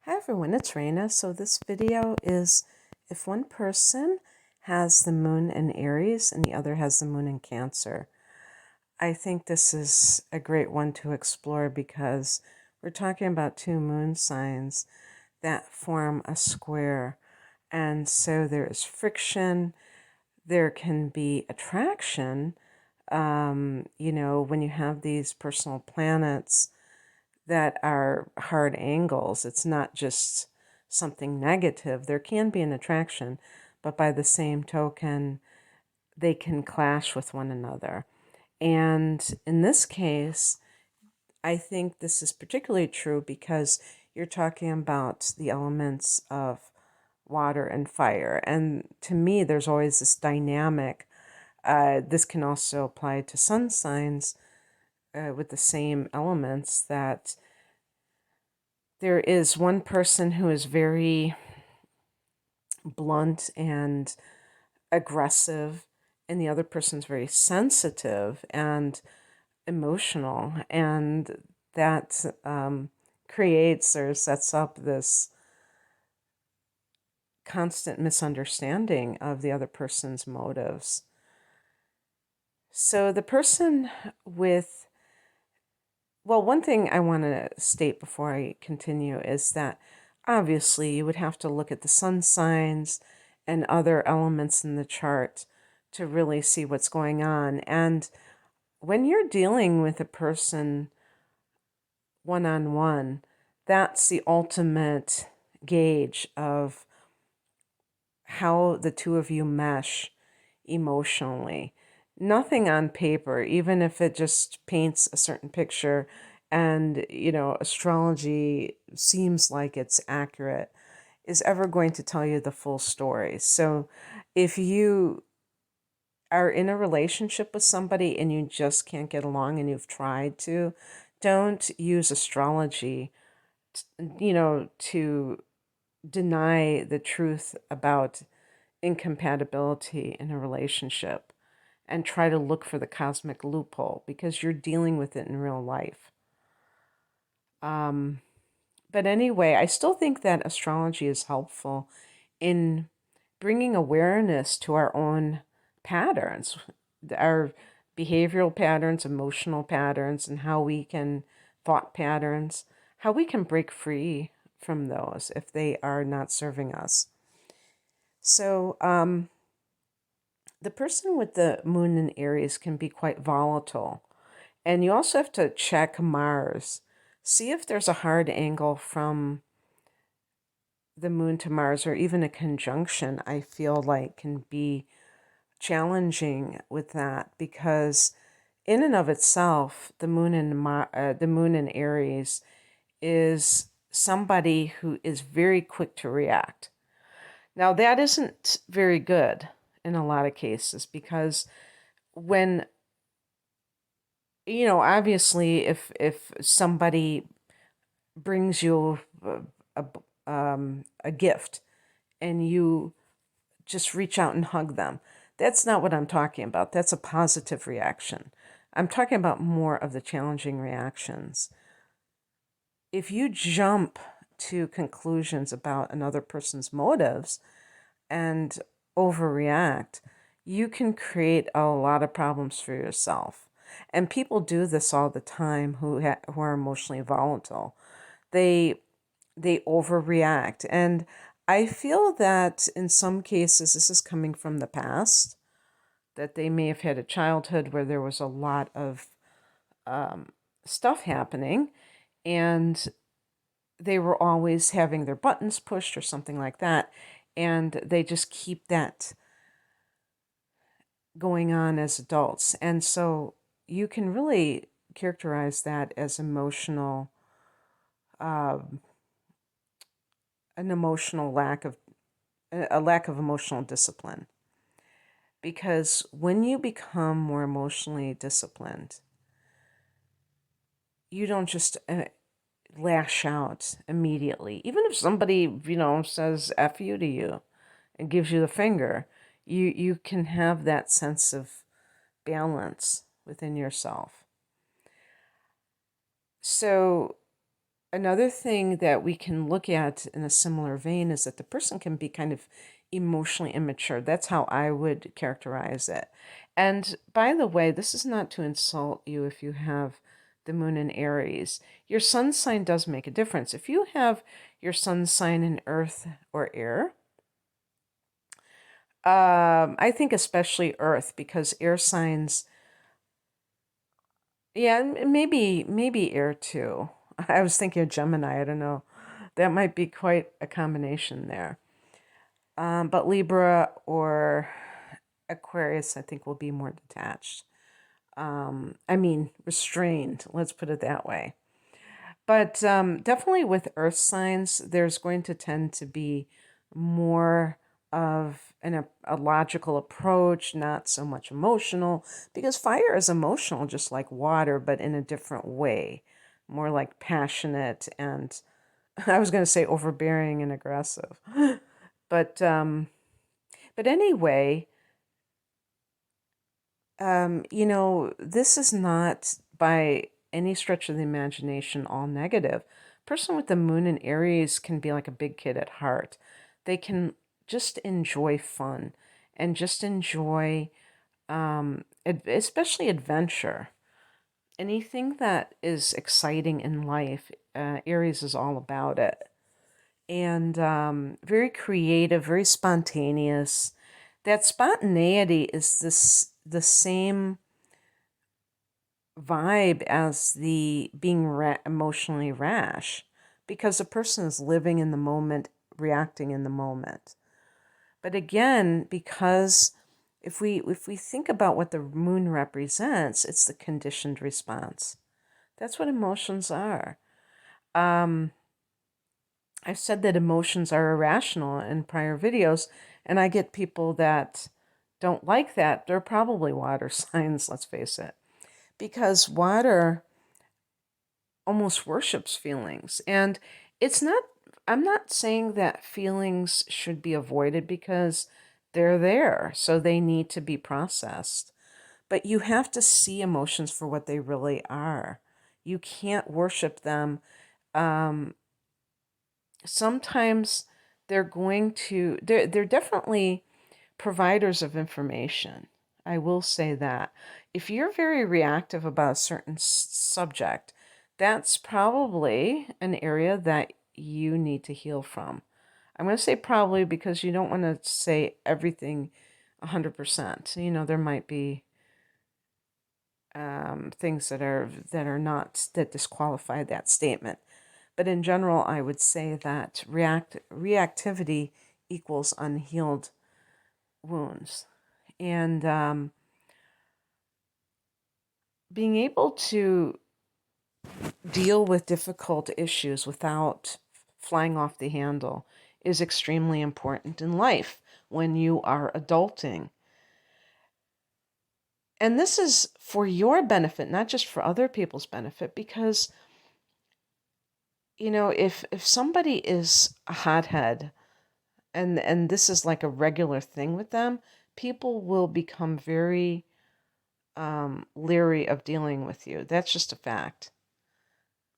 Hi everyone, it's Raina. So this video is if one person has the moon in Aries and the other has the moon in Cancer. I think this is a great one to explore because we're talking about two moon signs that form a square. And so there is friction, there can be attraction, when you have these personal planets that are hard angles. It's not just something negative. There can be an attraction, but by the same token, they can clash with one another. And in this case, I think this is particularly true because you're talking about the elements of water and fire. And to me, there's always this dynamic. This can also apply to sun signs with the same elements, that there is one person who is very blunt and aggressive, and the other person's very sensitive and emotional, and that creates or sets up this constant misunderstanding of the other person's motives. So the person with, well, one thing I want to state before I continue is that obviously you would have to look at the sun signs and other elements in the chart to really see what's going on. And when you're dealing with a person one-on-one, that's the ultimate gauge of how the two of you mesh emotionally. Nothing on paper, even if it just paints a certain picture and, astrology seems like it's accurate, is ever going to tell you the full story. So if you are in a relationship with somebody and you just can't get along and you've tried to, don't use astrology, to deny the truth about incompatibility in a relationship, and try to look for the cosmic loophole because you're dealing with it in real life. But anyway, I still think that astrology is helpful in bringing awareness to our own patterns, our behavioral patterns, emotional patterns, and how we can, thought patterns, how we can break free from those if they are not serving us. So, the person with the moon in Aries can be quite volatile. And you also have to check Mars. See if there's a hard angle from the moon to Mars, or even a conjunction, I feel like can be challenging with that, because in and of itself, the moon in Aries is somebody who is very quick to react. Now, that isn't very good in a lot of cases, because when, obviously, if somebody brings you a gift and you just reach out and hug them, that's not what I'm talking about. That's a positive reaction. I'm talking about more of the challenging reactions. If you jump to conclusions about another person's motives and overreact, you can create a lot of problems for yourself. And people do this all the time who are emotionally volatile. They overreact, and I feel that in some cases this is coming from the past, that they may have had a childhood where there was a lot of stuff happening, and they were always having their buttons pushed or something like that, and they just keep that going on as adults. And so you can really characterize that as emotional, an emotional lack of a lack of emotional discipline. Because when you become more emotionally disciplined, you don't just lash out immediately. Even if somebody, says F you to you and gives you the finger, you can have that sense of balance within yourself. So Another thing that we can look at in a similar vein is that the person can be kind of emotionally immature. That's how I would characterize it. And by the way, this is not to insult you if you have the moon in Aries. Your sun sign does make a difference. If you have your sun sign in earth or air, I think especially earth, because air signs, yeah, maybe air too. I was thinking of Gemini, I don't know. That might be quite a combination there. But Libra or Aquarius, I think, will be more detached. Restrained, let's put it that way. But definitely with earth signs, there's going to tend to be more of a logical approach, not so much emotional, because fire is emotional, just like water, but in a different way, more like passionate and I was going to say overbearing and aggressive. But anyway, this is not by any stretch of the imagination all negative. Person with the moon in Aries can be like a big kid at heart. They can just enjoy fun and just enjoy, especially adventure. Anything that is exciting in life, Aries is all about it. And very creative, very spontaneous. That spontaneity is the same vibe as the being emotionally rash, because the person is living in the moment, reacting in the moment. But again, because if we think about what the moon represents, it's the conditioned response. That's what emotions are. I've said that emotions are irrational in prior videos, and I get people that don't like that. They're probably water signs, let's face it, because water almost worships feelings. And I'm not saying that feelings should be avoided, because they're there, so they need to be processed. But you have to see emotions for what they really are. You can't worship them. Sometimes they're definitely providers of information. I will say that. If you're very reactive about a certain subject, that's probably an area that you need to heal from. I'm going to say probably, because you don't want to say everything 100%. There might be things that disqualify that statement. But in general, I would say that reactivity equals unhealed wounds. And being able to deal with difficult issues without flying off the handle is extremely important in life when you are adulting. And this is for your benefit, not just for other people's benefit, because, if somebody is a hothead, and this is like a regular thing with them, people will become very leery of dealing with you. That's just a fact.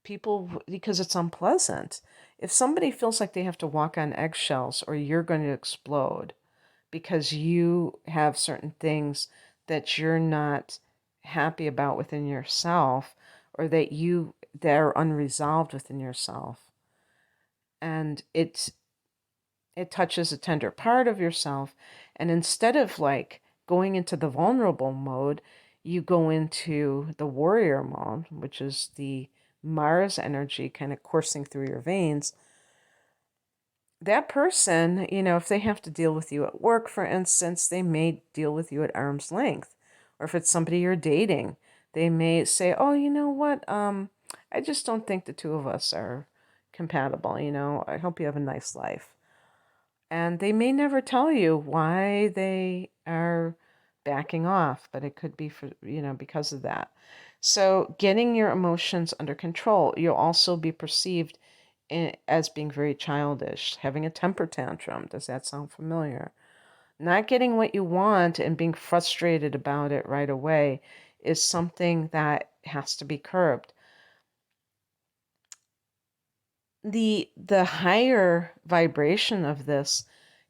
Because it's unpleasant. If somebody feels like they have to walk on eggshells, or you're going to explode because you have certain things that you're not happy about within yourself, or that are unresolved within yourself, and it touches a tender part of yourself, and instead of like going into the vulnerable mode, you go into the warrior mode, which is the Mars energy kind of coursing through your veins. That person, if they have to deal with you at work, for instance, they may deal with you at arm's length. Or if it's somebody you're dating, they may say, oh, you know what, I just don't think the two of us are compatible. I hope you have a nice life. And they may never tell you why they are backing off, but it could be because of that. So getting your emotions under control. You'll also be perceived as being very childish, having a temper tantrum. Does that sound familiar? Not getting what you want and being frustrated about it right away is something that has to be curbed. the higher vibration of this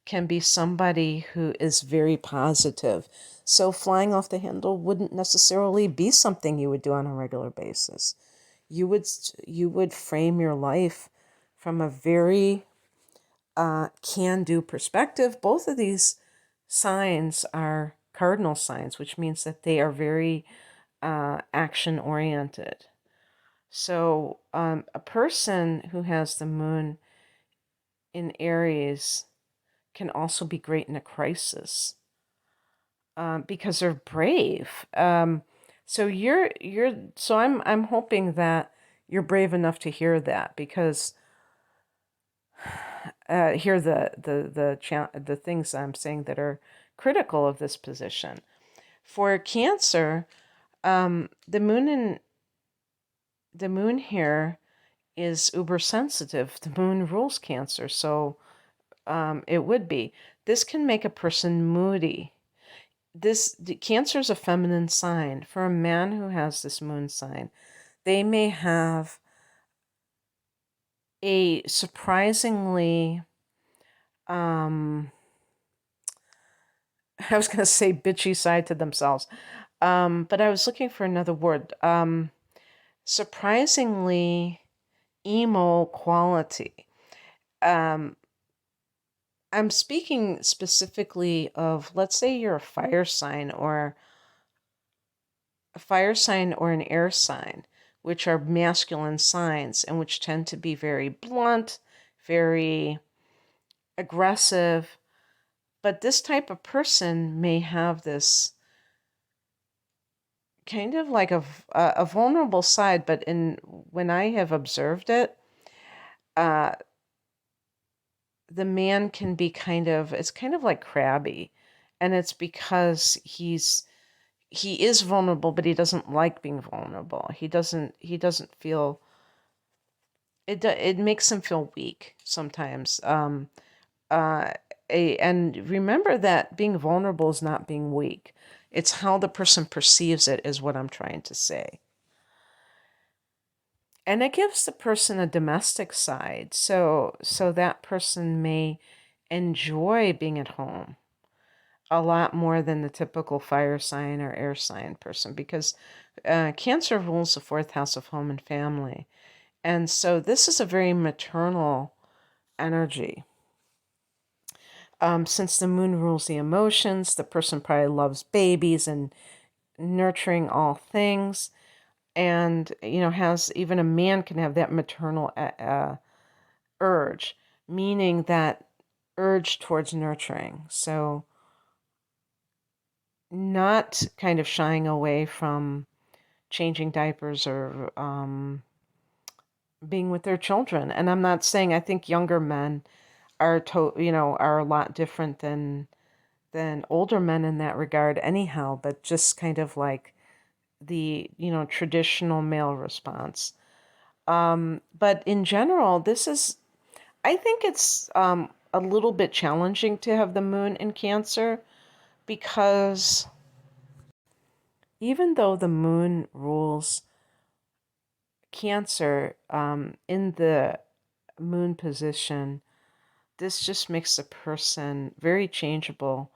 can be somebody who is very positive. So flying off the handle wouldn't necessarily be something you would do on a regular basis. You would you would frame your life from a very can-do perspective. Both of these signs are cardinal signs, which means that they are very action-oriented. So a person who has the moon in Aries can also be great in a crisis because they're brave. So I'm hoping that you're brave enough to hear that, because hear the things I'm saying that are critical of this position. For Cancer, the moon here is uber sensitive. The moon rules Cancer, so it would be. This can make a person moody. Cancer is a feminine sign. For a man who has this moon sign, they may have a surprisingly, I was going to say bitchy side to themselves, but I was looking for another word. Surprisingly emo quality. I'm speaking specifically of, let's say you're a fire sign or an air sign, which are masculine signs and which tend to be very blunt, very aggressive. But this type of person may have this kind of like a vulnerable side, but when I have observed it, uh, the man can be it's kind of like crabby, and it's because he is vulnerable, but he doesn't like being vulnerable. He doesn't feel it. It makes him feel weak sometimes. Uh, and remember that being vulnerable is not being weak. It's how the person perceives it is what I'm trying to say. And it gives the person a domestic side. So that person may enjoy being at home a lot more than the typical fire sign or air sign person, because Cancer rules the fourth house of home and family. And so this is a very maternal energy. Since the moon rules the emotions, the person probably loves babies and nurturing all things. And, has even a man can have that maternal urge, meaning that urge towards nurturing. So, not kind of shying away from changing diapers or being with their children. And I'm not saying, I think younger men are a lot different than older men in that regard anyhow, but just kind of like the traditional male response. But in general, I think it's a little bit challenging to have the moon in Cancer, because even though the moon rules Cancer, in the moon position, this just makes a person very changeable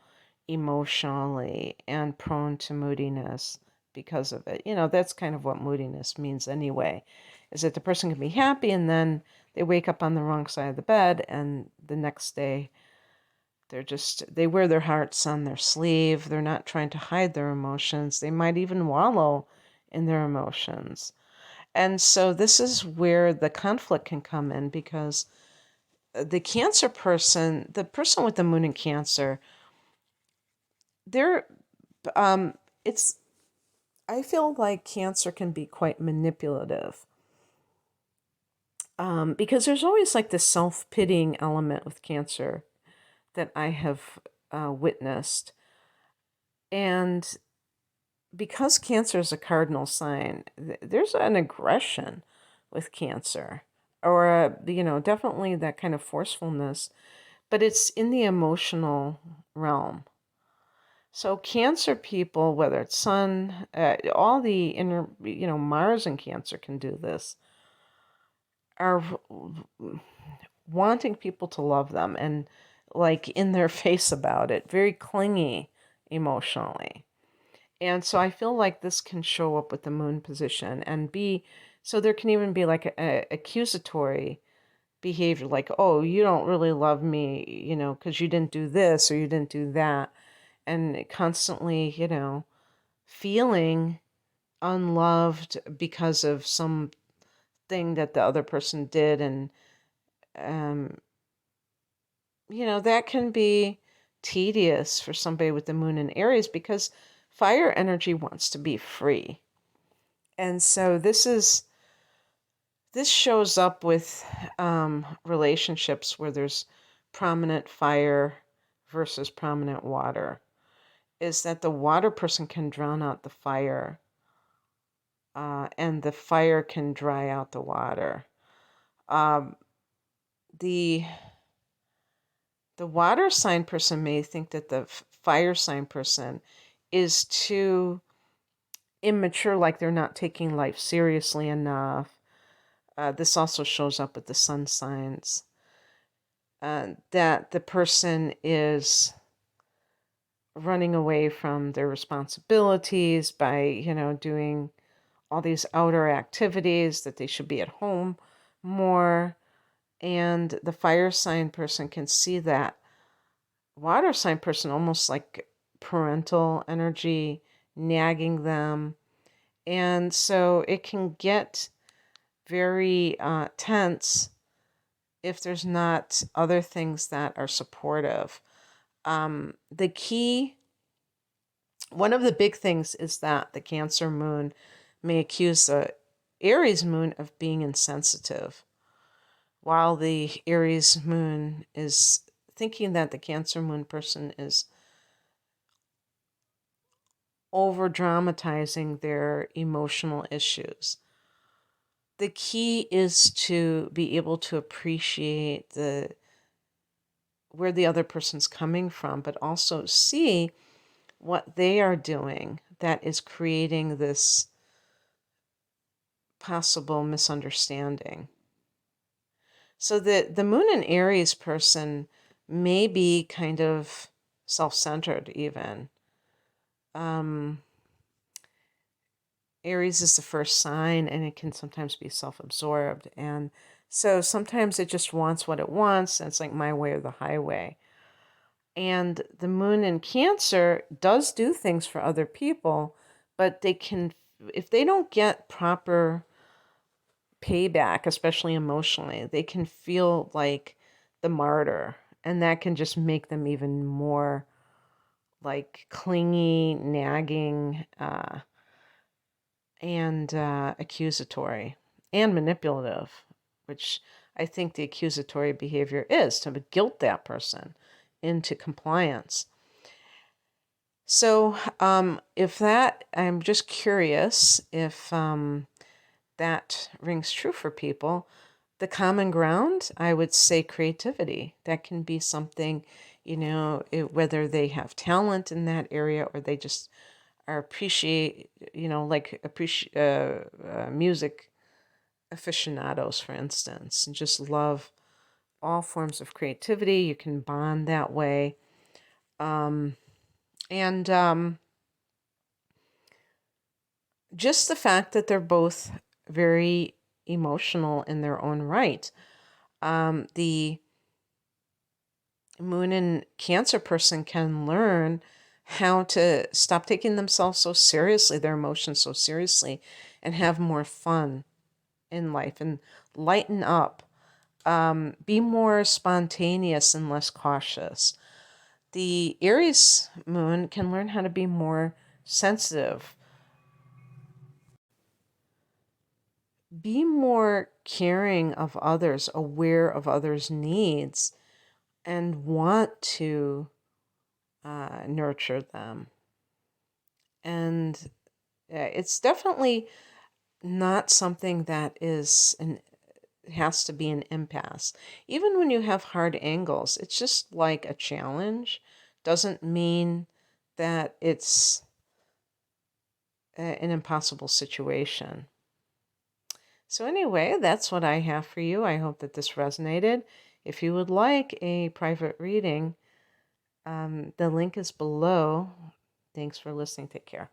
emotionally and prone to moodiness because of it. That's kind of what moodiness means anyway, is that the person can be happy and then they wake up on the wrong side of the bed, and the next day they wear their hearts on their sleeve. They're not trying to hide their emotions. They might even wallow in their emotions. And so this is where the conflict can come in, because the the person with the moon in Cancer, they're, it's, I feel like Cancer can be quite manipulative, because there's always like this self-pitying element with Cancer that I have witnessed. And because Cancer is a cardinal sign, there's an aggression with Cancer, or definitely that kind of forcefulness, but it's in the emotional realm. So Cancer people, whether it's Sun, all the inner, Mars and Cancer can do this. are wanting people to love them and like in their face about it, very clingy emotionally. And so I feel like this can show up with the moon position and be, so there can even be like a accusatory behavior, like, oh, you don't really love me, because you didn't do this or you didn't do that. And constantly, feeling unloved because of something that the other person did. And, um, that can be tedious for somebody with the moon in Aries because fire energy wants to be free. And so this shows up with relationships where there's prominent fire versus prominent water, is that the water person can drown out the fire, and the fire can dry out the water. Um, the the water sign person may think that the fire sign person is too immature, like they're not taking life seriously enough. This also shows up with the sun signs. That the person is running away from their responsibilities by, doing all these outer activities, that they should be at home more. And the fire sign person can see that water sign person almost like parental energy nagging them. And so it can get very tense if there's not other things that are supportive. The key, one of the big things is that the Cancer moon may accuse the Aries moon of being insensitive, while the Aries moon is thinking that the Cancer moon person is over dramatizing their emotional issues. The key is to be able to appreciate where the other person's coming from, but also see what they are doing that is creating this possible misunderstanding. So the moon in Aries person may be kind of self-centered even. Aries is the first sign, and it can sometimes be self-absorbed. And so sometimes it just wants what it wants, and it's like my way or the highway. And the moon in Cancer does do things for other people, but they can, if they don't get proper payback, especially emotionally, they can feel like the martyr. And that can just make them even more like clingy, nagging, and accusatory and manipulative, which I think the accusatory behavior is to guilt that person into compliance. So, if that, I'm just curious if that rings true for people. The common ground, I would say creativity. That can be something, whether they have talent in that area or they just are music aficionados, for instance, and just love all forms of creativity. You can bond that way. And just the fact that they're both very emotional in their own right. The moon and Cancer person can learn how to stop taking themselves so seriously, their emotions so seriously, and have more fun in life and lighten up. Be more spontaneous and less cautious. The Aries moon can learn how to be more sensitive, be more caring of others, aware of others' needs, and want to nurture them. And it's definitely not something that has to be an impasse. Even when you have hard angles, it's just like a challenge. Doesn't mean that it's an impossible situation. So anyway, that's what I have for you. I hope that this resonated. If you would like a private reading, the link is below. Thanks for listening. Take care.